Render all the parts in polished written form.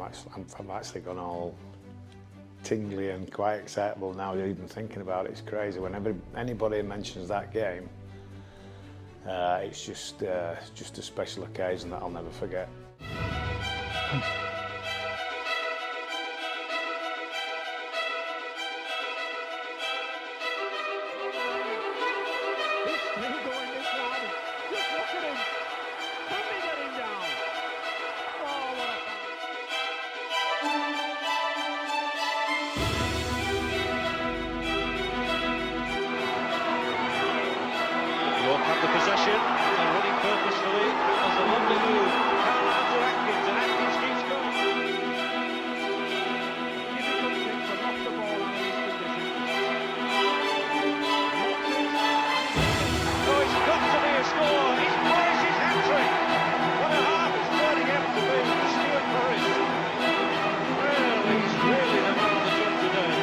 I'm actually gone all tingly and quite excitable now, even thinking about it. It's crazy. Whenever anybody mentions that game, it's just a special occasion that I'll never forget. Had the possession, and running purposefully. That was a lovely move. Carlisle to Atkins, and Atkins keeps going. Difficult thing to knock the ball out of these conditions. Oh, it's got to be a score. It's Morris's hat-trick. What a half it's turning out to be for Stuart Morris. Well, he's really the man on the job today.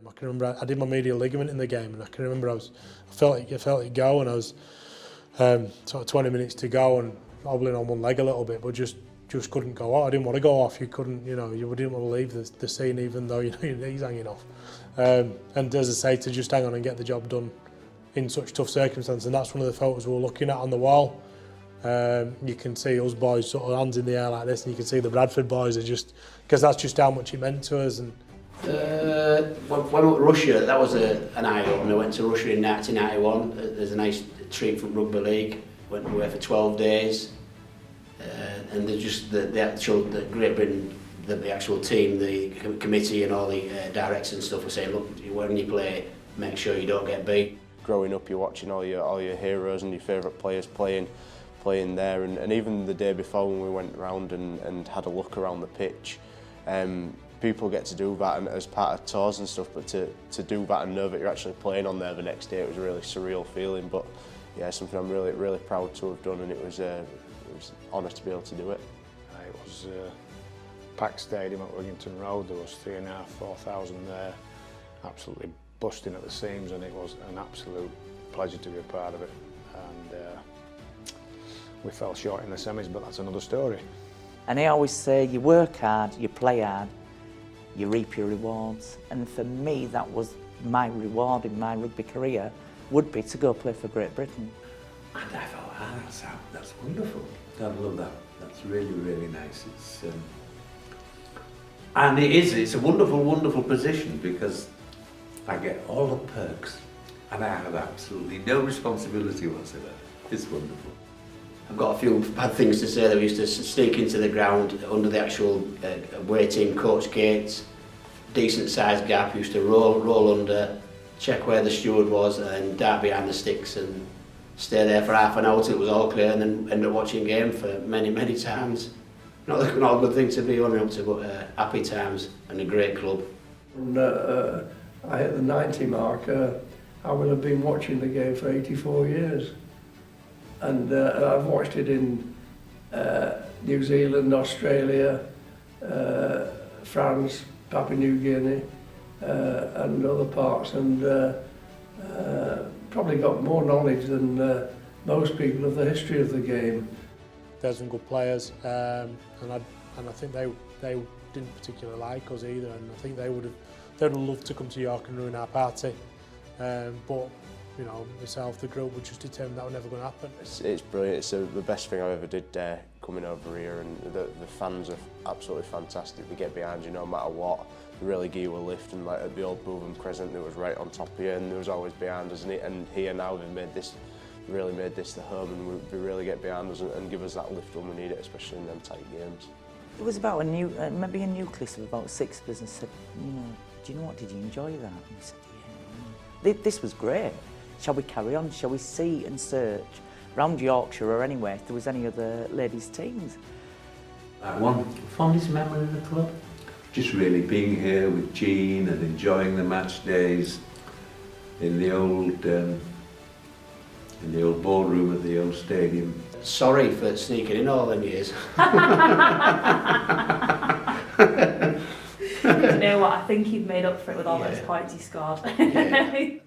I can remember I did my medial ligament in the game, and I can remember I felt it go, and I was sort of 20 minutes to go and hobbling on one leg a little bit, but just couldn't go out. I didn't want to go off. You couldn't, you didn't want to leave the scene, even though your knee's hanging off. And as I say, to just hang on and get the job done in such tough circumstances, and that's one of the photos we're looking at on the wall. You can see us boys sort of hands in the air like this, and you can see the Bradford boys are just, because that's just how much it meant to us. And when we went to Russia, that was an eye-opener. I went to Russia in 1991. There's a nice treat from Rugby League. Went away for 12 days, and there's just the Great Britain, the actual team, the committee, and all the directors and stuff were saying, look, when you play, make sure you don't get beat. Growing up, you're watching all your heroes and your favourite players playing there, and even the day before when we went round and had a look around the pitch. People get to do that and as part of tours and stuff, but to do that and know that you're actually playing on there the next day, it was a really surreal feeling. But yeah, something I'm really proud to have done, and it was an honour to be able to do it. It was packed stadium at Wigginton Road. There was 3,500 to 4,000 there, absolutely busting at the seams, and it was an absolute pleasure to be a part of it. And we fell short in the semis, but that's another story. And I always say, you work hard, you play hard, you reap your rewards. And for me, that was my reward in my rugby career, would be to go play for Great Britain. And I thought, that's wonderful. I love that. That's really nice. And it's a wonderful position, because I get all the perks and I have absolutely no responsibility whatsoever. It's wonderful. I've got a few bad things to say. That we used to sneak into the ground under the actual waiting coach gates, decent sized gap. We used to roll under, check where the steward was, and then dart behind the sticks and stay there for half an hour till it was all clear, and then end up watching a game for many times. Not a good thing to be running up to, but happy times and a great club. When I hit the 90 mark, I will have been watching the game for 84 years. And I've watched it in New Zealand, Australia, France, Papua New Guinea, and other parts, and probably got more knowledge than most people of the history of the game. There's some good players, and I think they didn't particularly like us either, and I think they would have loved to come to York and ruin our party, but myself, the group, were just determined that was never going to happen. It's brilliant. It's the best thing I ever did coming over here, and the fans are absolutely fantastic. They get behind you no matter what. They really give you a lift, and like at the old Bootham Crescent, it was right on top of you, and there was always behind us. And here now they've really made this the home, and they really get behind us and give us that lift when we need it, especially in them tight games. It was about maybe a nucleus of about 6 of us, and said, do you know what, did you enjoy that? And we said, yeah. This was great. Shall we carry on? Shall we see and search round Yorkshire or anywhere if there was any other ladies' teams? One fondest memory of the club? Just really being here with Jean and enjoying the match days in the old boardroom at the old stadium. Sorry for sneaking in all them years. You know what, I think he'd made up for it with all those points he scored. Yeah.